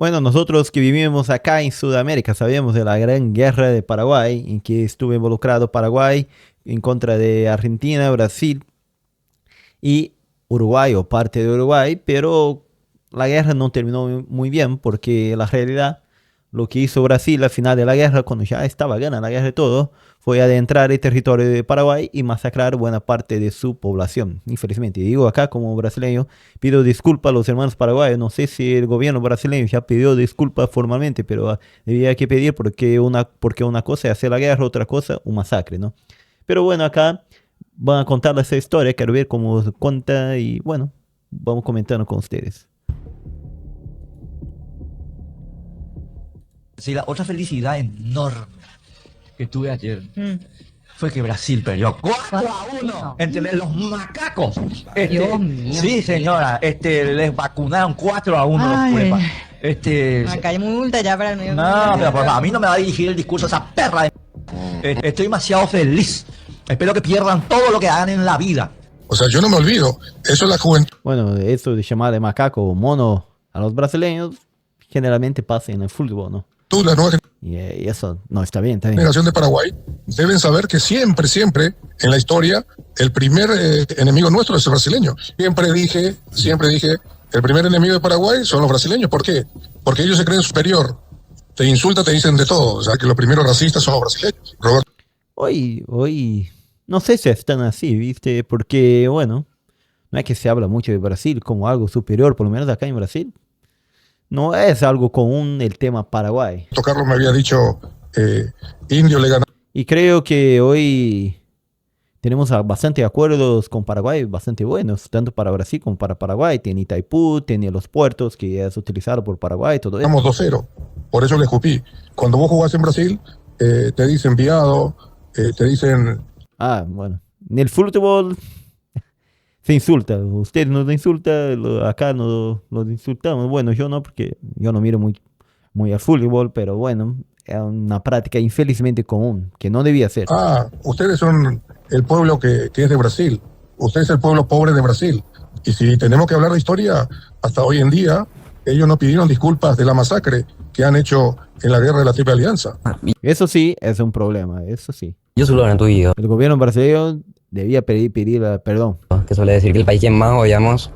Bueno, nosotros que vivimos acá en Sudamérica sabemos de la gran guerra de Paraguay, en que estuvo involucrado Paraguay en contra de Argentina, Brasil y Uruguay o parte de Uruguay, pero la guerra no terminó muy bien porque la realidad, lo que hizo Brasil al final de la guerra, cuando ya estaba ganada la guerra y todo, fue adentrar el territorio de Paraguay y masacrar buena parte de su población. Infelizmente, digo acá como brasileño, pido disculpas a los hermanos paraguayos. No sé si el gobierno brasileño ya pidió disculpas formalmente, pero debía que pedir porque una cosa es hacer la guerra, otra cosa un masacre, ¿no? Pero bueno, acá van a contar esa historia, quiero ver cómo se cuenta y bueno, vamos comentando con ustedes. Sí, la otra felicidad enorme que tuve ayer fue que Brasil perdió 4-1 entre los macacos. Dios mío. Sí, señora, les vacunaron 4-1 los Ay. puepas. Acá hay multa ya para el medio. No, pero por favor, a mí no me va a dirigir el discurso esa perra de... Estoy demasiado feliz. Espero que pierdan todo lo que hagan en la vida. O sea, yo no me olvido. Eso es la juventud. Bueno, eso de llamar de macaco o mono a los brasileños generalmente pasa en el fútbol, ¿no? La nueva Y eso no está bien, está bien. generación de Paraguay deben saber que siempre, siempre en la historia el primer enemigo nuestro es el brasileño. Siempre dije, el primer enemigo de Paraguay son los brasileños. ¿Por qué? Porque ellos se creen superior. Te insultan, te dicen de todo. O sea, que los primeros racistas son los brasileños. Roberto. Hoy, no sé si están así, ¿viste? Porque, bueno, no es que se habla mucho de Brasil como algo superior, por lo menos acá en Brasil. No es algo común el tema Paraguay. Carlos me había dicho, Indio le ganó. Y creo que hoy tenemos bastante acuerdos con Paraguay, bastante buenos, tanto para Brasil como para Paraguay. Tiene Itaipú, tiene los puertos que es utilizado por Paraguay, todo eso. Estamos 2-0. Por eso le escupí. Cuando vos jugás en Brasil, te dicen enviado, te dicen... Ah, bueno. En el fútbol se insulta. Usted nos insulta, acá nos insultamos. Bueno, yo no, porque yo no miro muy al fútbol, pero bueno, es una práctica infelizmente común, que no debía ser. Ustedes son el pueblo que es de Brasil. Usted es el pueblo pobre de Brasil. Y si tenemos que hablar de historia, hasta hoy en día, ellos no pidieron disculpas de la masacre que han hecho en la guerra de la Triple Alianza. Eso sí, es un problema, eso sí. Yo solo en tu video. El gobierno brasileño debía pedir perdón. Que suele decir que el país que más odiamos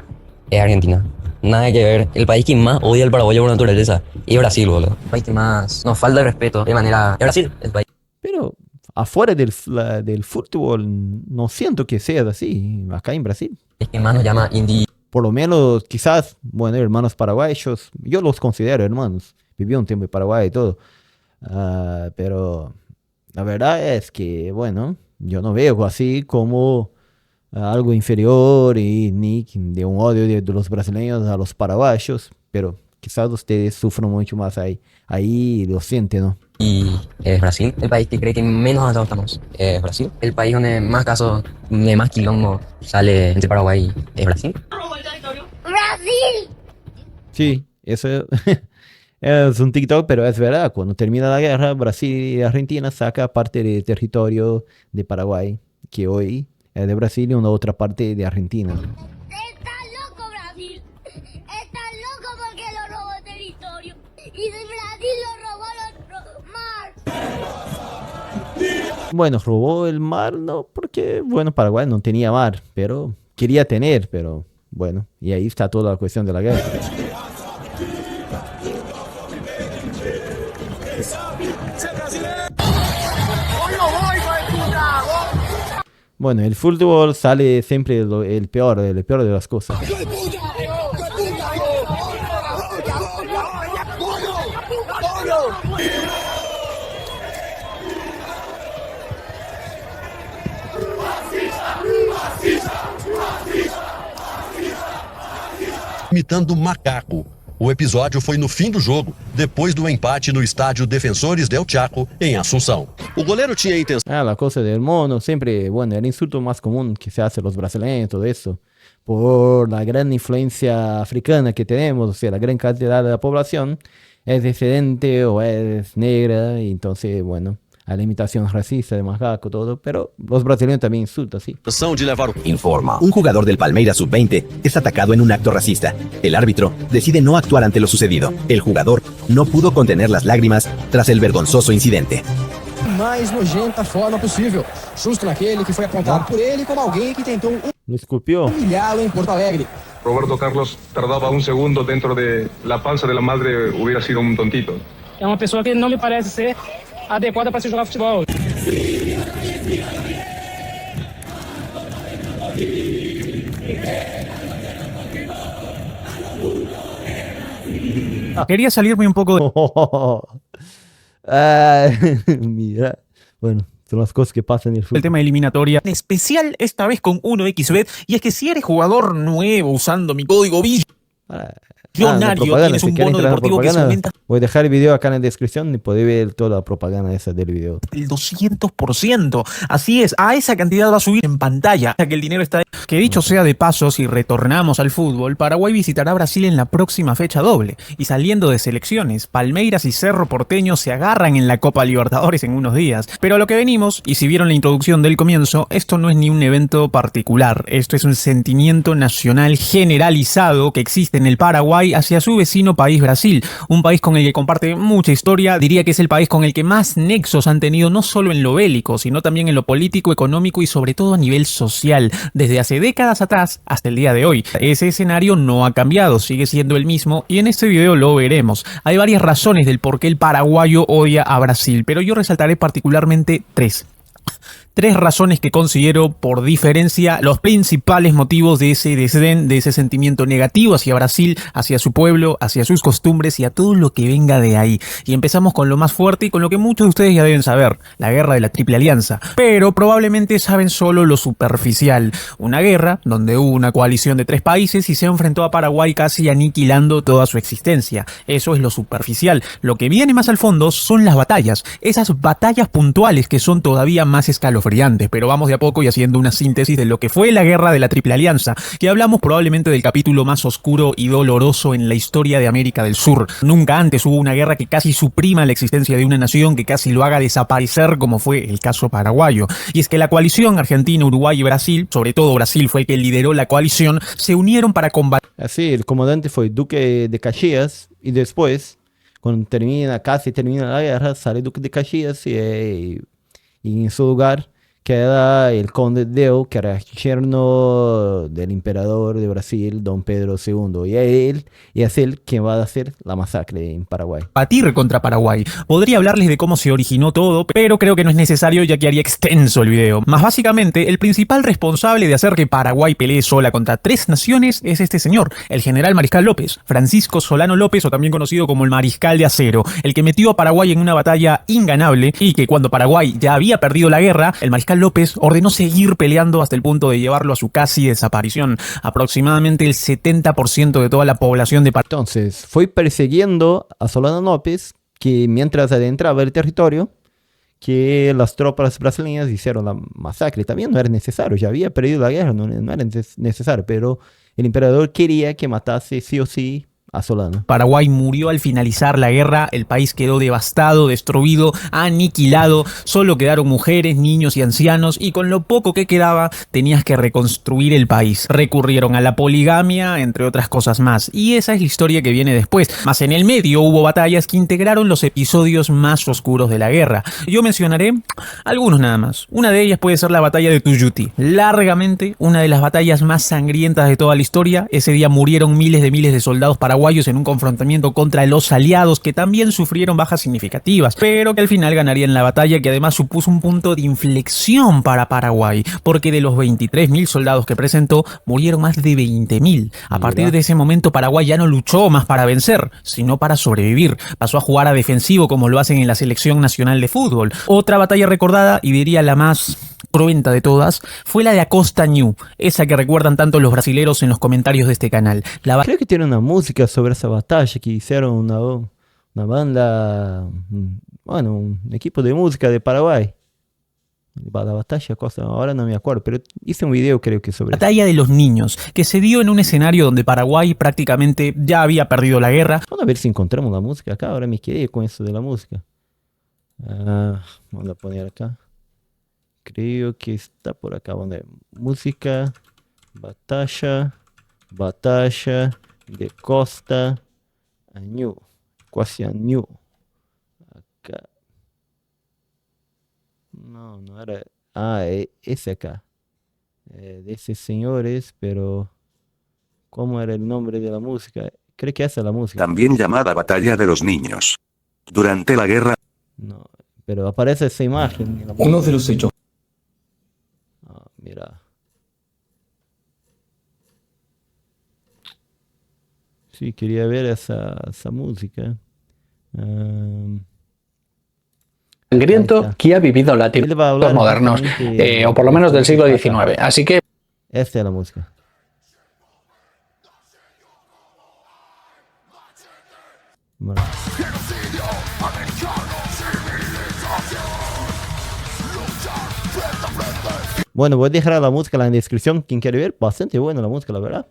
es Argentina. Nada que ver. El país que más odia al paraguayo por naturaleza es Brasil, boludo. El país que más nos falta de respeto de manera... Es Brasil, el país. Pero afuera del fútbol no siento que sea así, acá en Brasil. Es que más nos llama indígena. Por lo menos, quizás, bueno, hermanos paraguayos, yo los considero hermanos. Viví un tiempo en Paraguay y todo. Pero la verdad es que, bueno, yo no veo así como algo inferior y ni de un odio de los brasileños a los paraguayos, pero quizás ustedes sufren mucho más ahí lo sienten, ¿no? Y es Brasil, el país que cree que menos avanzado estamos. Es Brasil, el país donde más casos, de más quilombo sale entre Paraguay, es Brasil. ¡Brasil! Sí, eso es un TikTok, pero es verdad. Cuando termina la guerra, Brasil y Argentina saca parte del territorio de Paraguay, que hoy es de Brasil y una otra parte de Argentina. ¡Está loco Brasil! ¡Está loco porque lo robó el territorio! ¡Y de Brasil lo robó el mar! Bueno, robó el mar, no, porque, bueno, Paraguay no tenía mar, pero quería tener, pero bueno, y ahí está toda la cuestión de la guerra. Bueno, el fútbol sale siempre el peor de las cosas. Imitando um macaco. O episódio foi no fim do jogo, depois do empate no estádio Defensores del Chaco, em Assunção. O goleiro tinha a intenção... La cosa del mono, siempre, bueno, el insulto más común que se hace a los brasileños, todo eso, por la gran influencia africana que tenemos, o sea, la gran cantidad de la población es diferente o es negra, y entonces, bueno, a la imitación racista de macaco, todo, pero los brasileños también insultan, sí. De levar o... Informa. Un jugador del Palmeiras sub-20 es atacado en un acto racista. El árbitro decide no actuar ante lo sucedido. El jugador no pudo contener las lágrimas tras el vergonzoso incidente. Mais nojenta forma possível, justo naquele que foi apontado por ele como alguém que tentou Lo escupió. humilhá-lo em Porto Alegre. Roberto Carlos tardaba un segundo dentro de la panza de la madre, hubiera sido un tontito. É uma pessoa que não me parece ser adequada para se jogar futebol. Quería salirme un poco de... Ah, mira, bueno, son las cosas que pasan en el fútbol. el tema de eliminatoria, en especial esta vez con 1xBet, y es que si eres jugador nuevo usando mi código millonario, tienes un bono deportivo que se aumenta Voy a dejar el video acá en la descripción y podéis ver toda la propaganda esa del video. el 200%. Así es, a esa cantidad va a subir en pantalla, ya que el dinero está... Que dicho sea de paso, si retornamos al fútbol, Paraguay visitará Brasil en la próxima fecha doble. Y saliendo de selecciones, Palmeiras y Cerro Porteño se agarran en la Copa Libertadores en unos días. Pero a lo que venimos, y si vieron la introducción del comienzo, esto no es ni un evento particular. Esto es un sentimiento nacional generalizado que existe en el Paraguay hacia su vecino país Brasil. Un país con el que comparte mucha historia. Diría que es el país con el que más nexos han tenido, no solo en lo bélico, sino también en lo político, económico y sobre todo a nivel social. Desde hace décadas atrás hasta el día de hoy. Ese escenario no ha cambiado, sigue siendo el mismo y en este video lo veremos. Hay varias razones del por qué el paraguayo odia a Brasil, pero yo resaltaré particularmente tres. Tres razones que considero por diferencia los principales motivos de ese desdén, de ese sentimiento negativo hacia Brasil, hacia su pueblo, hacia sus costumbres y a todo lo que venga de ahí. Y empezamos con lo más fuerte y con lo que muchos de ustedes ya deben saber, la guerra de la Triple Alianza. Pero probablemente saben solo lo superficial. Una guerra donde hubo una coalición de 3 países y se enfrentó a Paraguay casi aniquilando toda su existencia. Eso es lo superficial. Lo que viene más al fondo son las batallas. Esas batallas puntuales que son todavía más escalofriantes. Pero vamos de a poco y haciendo una síntesis de lo que fue la guerra de la Triple Alianza, que hablamos probablemente del capítulo más oscuro y doloroso en la historia de América del Sur. Nunca antes hubo una guerra que casi suprima la existencia de una nación, que casi lo haga desaparecer, como fue el caso paraguayo. Y es que la coalición Argentina, Uruguay y Brasil, sobre todo Brasil fue el que lideró la coalición, se unieron para combatir. Así, el comandante fue Duque de Caxias y después, cuando casi termina la guerra, sale Duque de Caxias y en su lugar queda el conde Deu, que era yerno del emperador de Brasil, Don Pedro II. Y es él quien va a hacer la masacre en Paraguay. Batir contra Paraguay. Podría hablarles de cómo se originó todo, pero creo que no es necesario ya que haría extenso el video. Más básicamente, el principal responsable de hacer que Paraguay pelee sola contra 3 naciones es este señor, el general Mariscal López, Francisco Solano López, o también conocido como el Mariscal de Acero, el que metió a Paraguay en una batalla inganable y que cuando Paraguay ya había perdido la guerra, el Mariscal López ordenó seguir peleando hasta el punto de llevarlo a su casi desaparición. Aproximadamente el 70% de toda la población de Paraguay. Entonces, fue persiguiendo a Solano López, que mientras adentraba el territorio, que las tropas brasileñas hicieron la masacre. También no era necesario, ya había perdido la guerra, no era necesario, pero el emperador quería que matase sí o sí a Solano. Paraguay murió al finalizar la guerra, el país quedó devastado, destruido, aniquilado, solo quedaron mujeres, niños y ancianos y con lo poco que quedaba tenías que reconstruir el país. Recurrieron a la poligamia, entre otras cosas más, y esa es la historia que viene después. Más en el medio hubo batallas que integraron los episodios más oscuros de la guerra. Yo mencionaré algunos nada más. Una de ellas puede ser la batalla de Tuyuti, largamente una de las batallas más sangrientas de toda la historia. Ese día murieron miles de soldados paraguayos en un confrontamiento contra los aliados que también sufrieron bajas significativas, pero que al final ganarían la batalla, que además supuso un punto de inflexión para Paraguay, porque de los 23.000 soldados que presentó, murieron más de 20.000. A partir de ese momento Paraguay ya no luchó más para vencer, sino para sobrevivir. Pasó a jugar a defensivo como lo hacen en la selección nacional de fútbol. Otra batalla recordada, y diría la más cruenta de todas, fue la de Acosta Ñu, esa que recuerdan tanto los brasileros en los comentarios de este canal. Creo que tiene una música sobre esa batalla que hicieron una banda, bueno, un equipo de música de Paraguay. La batalla, ahora no me acuerdo, pero hice un video creo que sobre batalla de los niños, que se dio en un escenario donde Paraguay prácticamente ya había perdido la guerra. Vamos a ver si encontramos la música acá, ahora me quedé con eso de la música. Vamos a poner acá. Creo que está por acá. Donde música, batalla de Costa Añú. Quasi Añú. Acá. No era. Ese acá. De esos señores, pero ¿cómo era el nombre de la música? Creo que esa es la música. También llamada Batalla de los Niños. Durante la guerra. No, pero aparece esa imagen. Uno de los hechos. Mira. Sí, quería ver esa música. Sangriento que ha vivido la tiempos modernos, o por lo menos del siglo XIX. Así que... Esta es la música. Bueno. Bueno, voy a dejar la música en la descripción. Quien quiere ver, bastante buena la música, la verdad.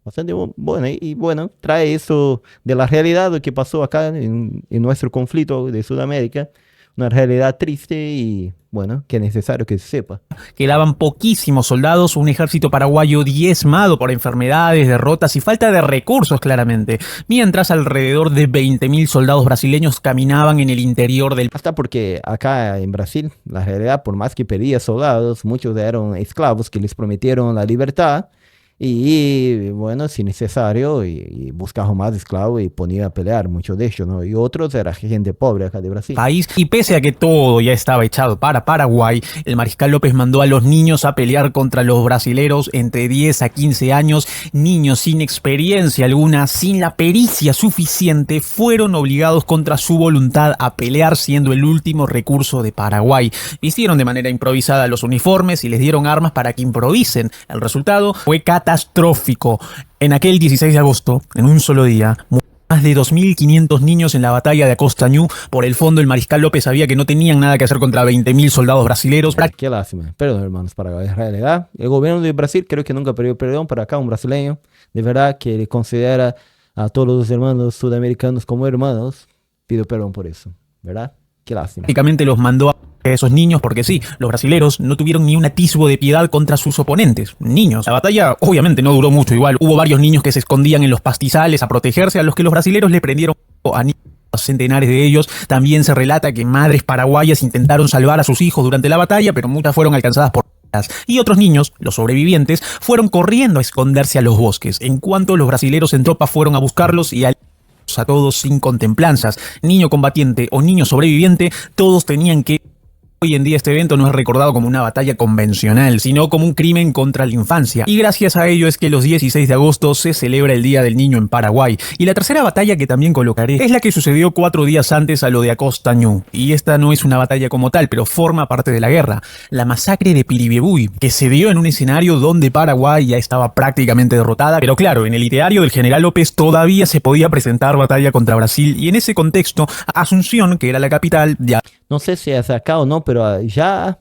Bastante buena. Y bueno, trae eso de la realidad que pasó acá en nuestro conflicto de Sudamérica. Una realidad triste y bueno, que es necesario que se sepa. Quedaban poquísimos soldados, un ejército paraguayo diezmado por enfermedades, derrotas y falta de recursos claramente, mientras alrededor de 20.000 soldados brasileños caminaban en el interior del... Hasta porque acá en Brasil, la realidad, por más que pedía soldados, muchos eran esclavos que les prometieron la libertad. Y bueno, si necesario, y buscaban más esclavos y ponía a pelear, muchos de ellos, ¿no? Y otros era gente pobre acá de Brasil. País, y pese a que todo ya estaba echado para Paraguay, el mariscal López mandó a los niños a pelear contra los brasileros entre 10 a 15 años. Niños sin experiencia alguna, sin la pericia suficiente, fueron obligados contra su voluntad a pelear, siendo el último recurso de Paraguay. Vistieron de manera improvisada los uniformes y les dieron armas para que improvisen. El resultado fue catastrófico. En aquel 16 de agosto, en un solo día, más de 2.500 niños en la batalla de Acostañú. Por el fondo, el mariscal López sabía que no tenían nada que hacer contra 20.000 soldados brasileños. Qué lástima. Perdón, hermanos, para la realidad. El gobierno de Brasil creo que nunca pidió perdón para acá, un brasileño. De verdad que considera a todos los hermanos sudamericanos como hermanos. Pido perdón por eso, ¿verdad? Qué lástima. Prácticamente los mandó a esos niños porque sí, los brasileros no tuvieron ni un atisbo de piedad contra sus oponentes, niños. La batalla obviamente no duró mucho, igual hubo varios niños que se escondían en los pastizales a protegerse, a los que los brasileros le prendieron a niños, centenares de ellos. También se relata que madres paraguayas intentaron salvar a sus hijos durante la batalla, pero muchas fueron alcanzadas por balas. Y otros niños, los sobrevivientes, fueron corriendo a esconderse a los bosques. En cuanto los brasileros en tropa fueron a buscarlos y a todos sin contemplanzas, niño combatiente o niño sobreviviente, todos tenían que... Hoy en día este evento no es recordado como una batalla convencional, sino como un crimen contra la infancia. Y gracias a ello es que los 16 de agosto se celebra el Día del Niño en Paraguay. Y la tercera batalla que también colocaré es la que sucedió 4 días antes a lo de Acostañú. Y esta no es una batalla como tal, pero forma parte de la guerra. La masacre de Piribebuy, que se dio en un escenario donde Paraguay ya estaba prácticamente derrotada. Pero claro, en el ideario del general López todavía se podía presentar batalla contra Brasil. Y en ese contexto, Asunción, que era la capital, ya... No sé si es acá o no, pero ya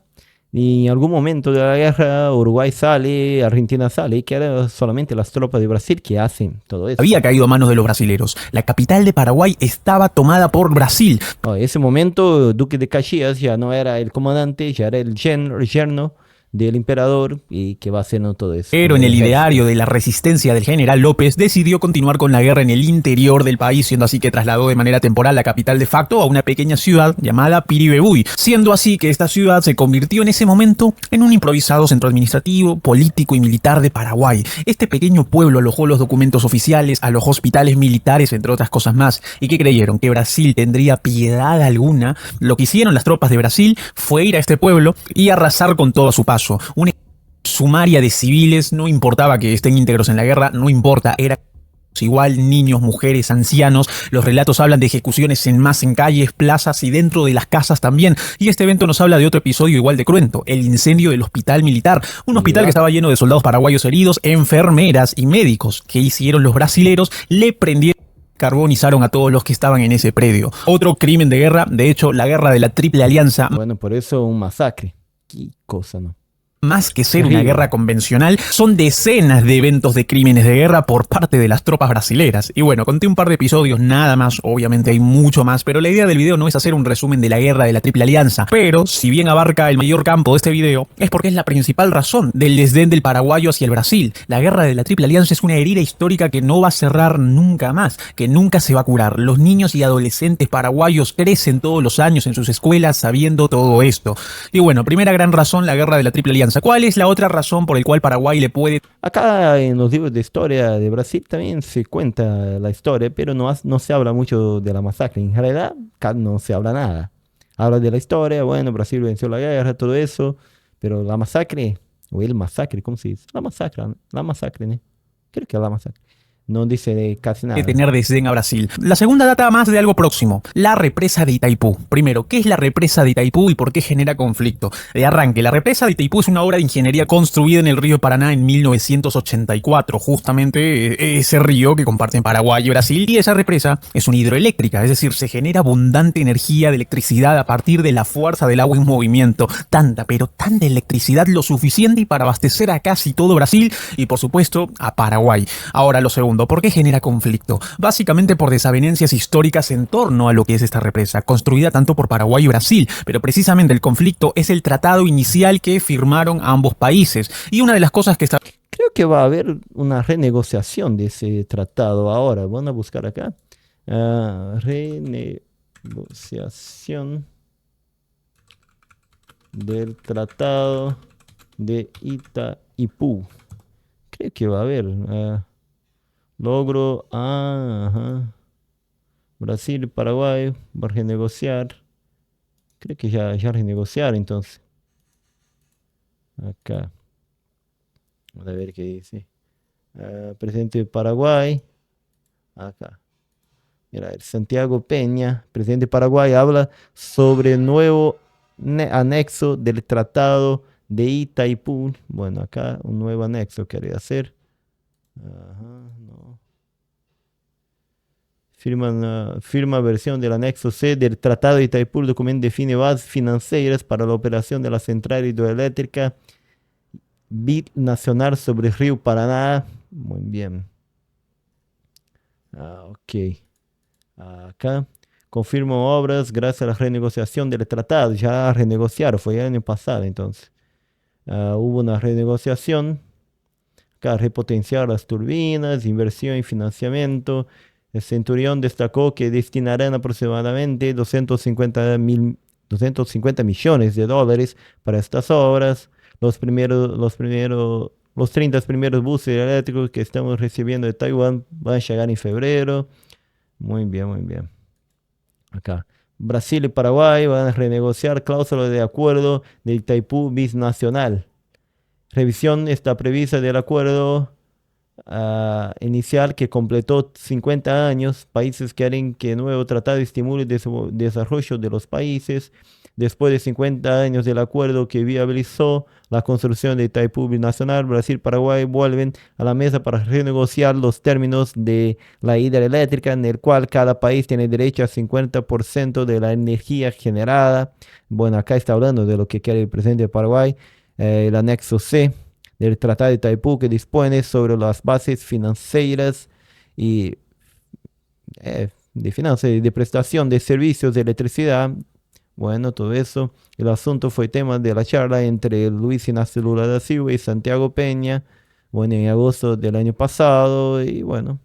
en algún momento de la guerra Uruguay sale, Argentina sale, y quedan solamente las tropas de Brasil que hacen todo eso. Había caído a manos de los brasileros. La capital de Paraguay estaba tomada por Brasil. En ese momento Duque de Caxias ya no era el comandante, ya era el yerno del emperador y que va haciendo todo eso. Pero en el ideario de la resistencia del general López decidió continuar con la guerra en el interior del país, siendo así que trasladó de manera temporal la capital de facto a una pequeña ciudad llamada Piribebuy, siendo así que esta ciudad se convirtió en ese momento en un improvisado centro administrativo, político y militar de Paraguay. Este pequeño pueblo alojó los documentos oficiales, alojó hospitales militares, entre otras cosas más. ¿Y qué creyeron? ¿Que Brasil tendría piedad alguna? Lo que hicieron las tropas de Brasil fue ir a este pueblo y arrasar con todo a su paso. Una sumaria de civiles, no importaba que estén íntegros en la guerra, no importa, era igual, niños, mujeres, ancianos. Los relatos hablan de ejecuciones en masa en calles, plazas y dentro de las casas también. Y este evento nos habla de otro episodio igual de cruento, el incendio del hospital militar. Un hospital que estaba lleno de soldados paraguayos heridos, enfermeras y médicos. ¿Qué hicieron los brasileros? Le prendieron, carbonizaron a todos los que estaban en ese predio. Otro crimen de guerra, de hecho, la guerra de la Triple Alianza. Bueno, por eso un masacre. Qué cosa, ¿no? más que ser una guerra convencional, son decenas de eventos de crímenes de guerra por parte de las tropas brasileras. Y bueno, conté un par de episodios nada más, obviamente hay mucho más, pero la idea del video no es hacer un resumen de la guerra de la Triple Alianza. Pero, si bien abarca el mayor campo de este video, es porque es la principal razón del desdén del paraguayo hacia el Brasil. La guerra de la Triple Alianza es una herida histórica que no va a cerrar nunca más, que nunca se va a curar. Los niños y adolescentes paraguayos crecen todos los años en sus escuelas sabiendo todo esto. Y bueno, primera gran razón, la guerra de la Triple Alianza. ¿Cuál es la otra razón por la cual Paraguay le puede... Acá en los libros de historia de Brasil también se cuenta la historia, pero no se habla mucho de la masacre. En realidad, acá no se habla nada. Habla de la historia, bueno, Brasil venció la guerra, todo eso, pero la masacre, o el masacre, ¿cómo se dice? La masacre, ¿no? Creo que es la masacre. No dice casi nada. Que tener desdén a Brasil. La segunda data más de algo próximo, la represa de Itaipú. Primero, ¿qué es la represa de Itaipú y por qué genera conflicto? De arranque, la represa de Itaipú es una obra de ingeniería construida en el río Paraná en 1984, justamente ese río que comparten Paraguay y Brasil, y esa represa es una hidroeléctrica, es decir, se genera abundante energía de electricidad a partir de la fuerza del agua en movimiento, tanta, pero tanta electricidad lo suficiente para abastecer a casi todo Brasil y por supuesto a Paraguay. Ahora lo segundo, ¿por qué genera conflicto? Básicamente por desavenencias históricas en torno a lo que es esta represa, construida tanto por Paraguay y Brasil, pero precisamente el conflicto es el tratado inicial que firmaron ambos países. Y una de las cosas que está... Creo que va a haber una renegociación de ese tratado ahora. Van a buscar acá. Renegociación del tratado de Itaipú. Creo que va a haber... logro, Brasil y Paraguay va a renegociar. Creo que ya renegociaron entonces. Acá. Vamos a ver qué dice. Presidente de Paraguay. Acá. Mira, el Santiago Peña, presidente de Paraguay, habla sobre el nuevo anexo del Tratado de Itaipú. Bueno, acá un nuevo anexo quiere hacer. No. Firma versión del anexo C del Tratado de Itaipú. El documento define bases financieras para la operación de la central hidroeléctrica binacional sobre el río Paraná. Muy bien. Ok. Acá. Confirma obras gracias a la renegociación del tratado. Ya renegociaron, fue el año pasado entonces. Hubo una renegociación. Acá, repotenciar las turbinas, inversión y financiamiento. El Centurión destacó que destinarán aproximadamente 250 millones de dólares para estas obras. Los 30 primeros buses eléctricos que estamos recibiendo de Taiwán van a llegar en febrero. Muy bien, muy bien. Acá. Brasil y Paraguay van a renegociar cláusulas de acuerdo de Itaipú binacional. Revisión está prevista del acuerdo inicial que completó 50 años. Países quieren que el nuevo tratado estimule el desarrollo de los países. Después de 50 años del acuerdo que viabilizó la construcción de Itaipú binacional, Brasil y Paraguay vuelven a la mesa para renegociar los términos de la hidroeléctrica, en el cual cada país tiene derecho a 50% de la energía generada. Bueno, acá está hablando de lo que quiere el presidente de Paraguay. El anexo C del Tratado de Itaipú, que dispone sobre las bases financieras y de finanzas y de prestación de servicios de electricidad. Bueno, todo eso. El asunto fue tema de la charla entre Luis Inácio Lula da Silva y Santiago Peña, bueno, en agosto del año pasado, y bueno,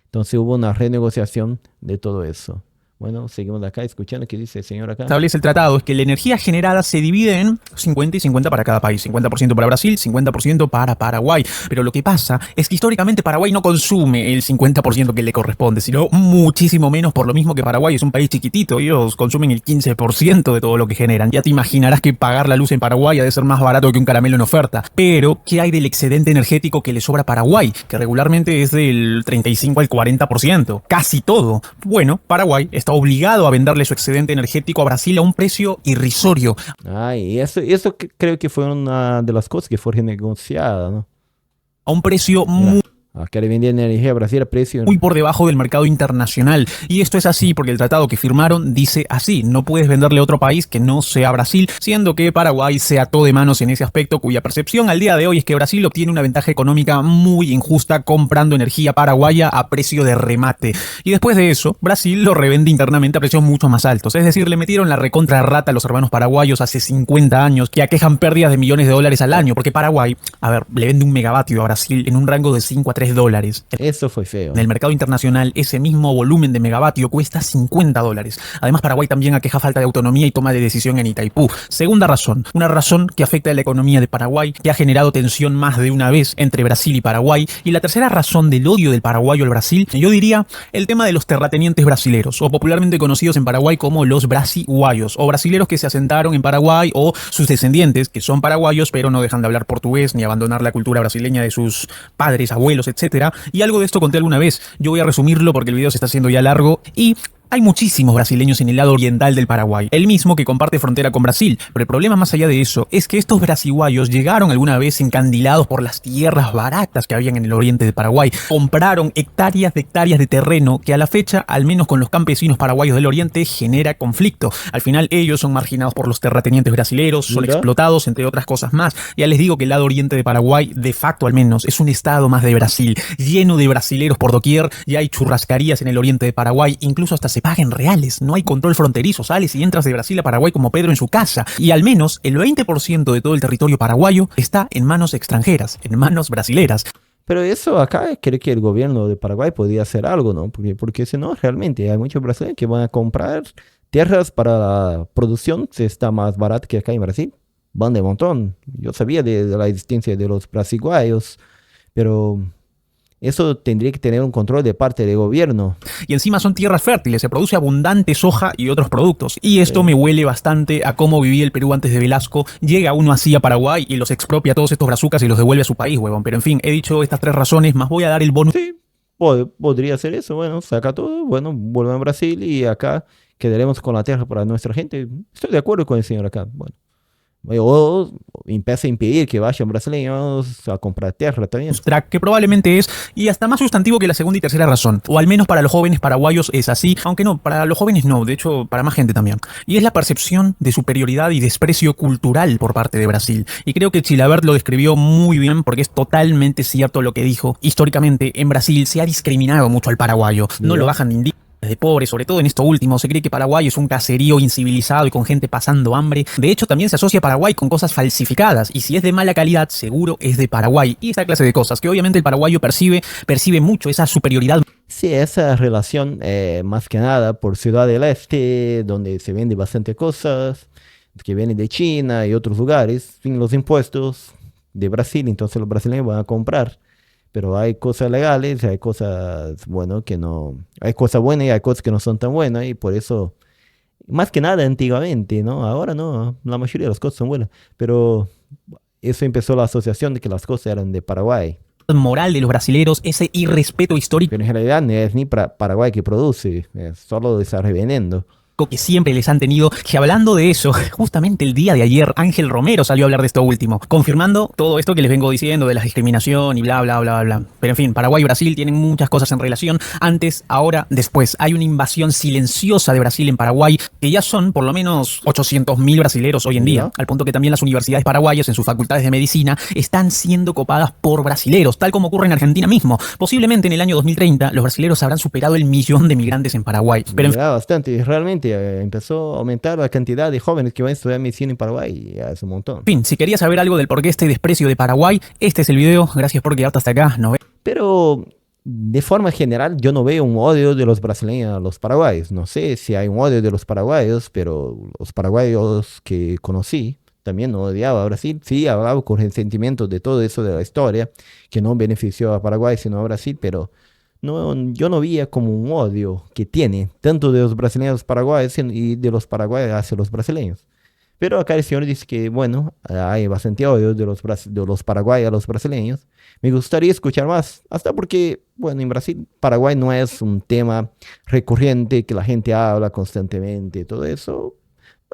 entonces hubo una renegociación de todo eso. Bueno, seguimos acá escuchando qué dice el señor acá. Establece el tratado es que la energía generada se divide en 50 y 50 para cada país. 50% para Brasil, 50% para Paraguay. Pero lo que pasa es que históricamente Paraguay no consume el 50% que le corresponde, sino muchísimo menos, por lo mismo que Paraguay es un país chiquitito. Ellos consumen el 15% de todo lo que generan. Ya te imaginarás que pagar la luz en Paraguay ha de ser más barato que un caramelo en oferta. Pero, ¿qué hay del excedente energético que le sobra a Paraguay? Que regularmente es del 35 al 40%. Casi todo. Bueno, Paraguay está obligado a venderle su excedente energético a Brasil a un precio irrisorio. Y eso creo que fue una de las cosas que fue renegociada, ¿no? A un precio muy... Acá le vendían energía a Brasil a precio muy por debajo del mercado internacional. Y esto es así porque el tratado que firmaron dice así: no puedes venderle a otro país que no sea Brasil, siendo que Paraguay se ató de manos en ese aspecto, cuya percepción al día de hoy es que Brasil obtiene una ventaja económica muy injusta comprando energía paraguaya a precio de remate. Y después de eso, Brasil lo revende internamente a precios mucho más altos. Es decir, le metieron la recontra rata a los hermanos paraguayos hace 50 años, que aquejan pérdidas de millones de dólares al año, porque Paraguay, a ver, le vende un megavatio a Brasil en un rango de 5 a 3 dólares. Eso fue feo. En el mercado internacional, ese mismo volumen de megavatio cuesta 50 dólares. Además, Paraguay también aqueja falta de autonomía y toma de decisión en Itaipú. Segunda razón, una razón que afecta a la economía de Paraguay, que ha generado tensión más de una vez entre Brasil y Paraguay. Y la tercera razón del odio del paraguayo al Brasil, yo diría el tema de los terratenientes brasileros, o popularmente conocidos en Paraguay como los brasiguayos, o brasileros que se asentaron en Paraguay, o sus descendientes, que son paraguayos, pero no dejan de hablar portugués ni abandonar la cultura brasileña de sus padres, abuelos, etcétera. Y algo de esto conté alguna vez. Yo voy a resumirlo porque el video se está haciendo ya largo y hay muchísimos brasileños en el lado oriental del Paraguay, el mismo que comparte frontera con Brasil, pero el problema más allá de eso es que estos brasiguayos llegaron alguna vez encandilados por las tierras baratas que habían en el oriente de Paraguay, compraron hectáreas de terreno que a la fecha, al menos con los campesinos paraguayos del oriente, genera conflicto. Al final ellos son marginados por los terratenientes brasileros, son explotados, entre otras cosas más. Ya les digo que el lado oriente de Paraguay, de facto al menos, es un estado más de Brasil, lleno de brasileros por doquier, ya hay churrascarías en el oriente de Paraguay, incluso hasta se paguen reales, no hay control fronterizo, sales y entras de Brasil a Paraguay como Pedro en su casa, y al menos el 20% de todo el territorio paraguayo está en manos extranjeras, en manos brasileras. Pero eso acá creo que el gobierno de Paraguay podría hacer algo, ¿no? Porque si no, realmente hay muchos brasileños que van a comprar tierras para la producción, si está más barato que acá en Brasil. Van de montón. Yo sabía de la existencia de los brasiguayos, pero eso tendría que tener un control de parte del gobierno. Y encima son tierras fértiles, se produce abundante soja y otros productos. Y esto me huele bastante a cómo vivía el Perú antes de Velasco. Llega uno así a Paraguay y los expropia a todos estos brazucas y los devuelve a su país, huevón. Pero en fin, he dicho estas tres razones, más voy a dar el bonus. Sí, podría ser eso. Bueno, saca todo, bueno, vuelve a Brasil y acá quedaremos con la tierra para nuestra gente. Estoy de acuerdo con el señor acá. Bueno. O empieza a impedir que vayan brasileños a comprar tierra también. Que probablemente es, y hasta más sustantivo que la segunda y tercera razón. O al menos para los jóvenes paraguayos es así, aunque no, para los jóvenes no, de hecho para más gente también. Y es la percepción de superioridad y desprecio cultural por parte de Brasil. Y creo que Chilavert lo describió muy bien porque es totalmente cierto lo que dijo. Históricamente en Brasil se ha discriminado mucho al paraguayo. No lo bajan ni de pobres, sobre todo en esto último. Se cree que Paraguay es un caserío incivilizado y con gente pasando hambre. De hecho, también se asocia a Paraguay con cosas falsificadas, y si es de mala calidad, seguro es de Paraguay. Y esa clase de cosas, que obviamente el paraguayo percibe mucho esa superioridad. Sí, esa relación, más que nada por Ciudad del Este, donde se vende bastante cosas, que vienen de China y otros lugares, sin los impuestos de Brasil, entonces los brasileños van a comprar. Pero hay cosas legales, hay cosas, bueno, que no, hay cosas buenas y hay cosas que no son tan buenas, y por eso, más que nada antiguamente, ¿no? Ahora no, la mayoría de las cosas son buenas, pero eso empezó la asociación de que las cosas eran de Paraguay. Moral de los brasileros, ese irrespeto histórico. Pero en realidad no es ni Paraguay que produce, es solo está revendiendo. Que siempre les han tenido, que hablando de eso, justamente el día de ayer Ángel Romero salió a hablar de esto último, confirmando todo esto que les vengo diciendo de la discriminación y bla, bla, bla, bla. Pero en fin, Paraguay y Brasil tienen muchas cosas en relación, antes, ahora, después. Hay una invasión silenciosa de Brasil en Paraguay, que ya son por lo menos 800.000 brasileros hoy en día, al punto que también las universidades paraguayas en sus facultades de medicina están siendo copadas por brasileros, tal como ocurre en Argentina mismo. Posiblemente en el año 2030 los brasileros habrán superado el 1.000.000 de migrantes en Paraguay. Pero bastante, realmente. Empezó a aumentar la cantidad de jóvenes que van a estudiar medicina en Paraguay, ya es un montón. En fin, si querías saber algo del por qué este desprecio de Paraguay, este es el video. Gracias por quedarte hasta acá. Pero de forma general yo no veo un odio de los brasileños a los paraguayos. No sé si hay un odio de los paraguayos, pero los paraguayos que conocí también no odiaba a Brasil. Sí, hablaba con resentimiento de todo eso de la historia, que no benefició a Paraguay sino a Brasil, pero no, yo no veía como un odio que tiene tanto de los brasileños paraguayos y de los paraguayos hacia los brasileños. Pero acá el señor dice que, bueno, hay bastante odio de los paraguayos a los brasileños. Me gustaría escuchar más, hasta porque, bueno, en Brasil, Paraguay no es un tema recurrente que la gente habla constantemente, todo eso.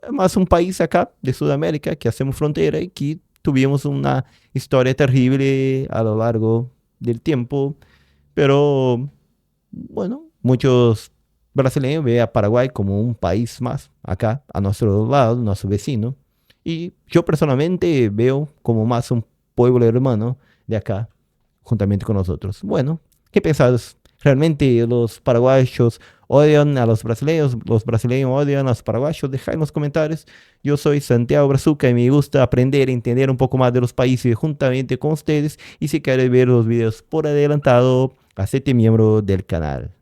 Es más un país acá de Sudamérica que hacemos frontera y que tuvimos una historia terrible a lo largo del tiempo, Pero, bueno, muchos brasileños ven a Paraguay como un país más, acá, a nuestro lado, nuestro vecino. Y yo personalmente veo como más un pueblo hermano de acá, juntamente con nosotros. Bueno, ¿qué pensás? ¿Realmente los paraguayos odian a los brasileños odian a los paraguayos? Dejad en los comentarios. Yo soy Santiago Brazuca y me gusta aprender y entender un poco más de los países juntamente con ustedes. Y si quieres ver los videos por adelantado, hacete miembro del canal.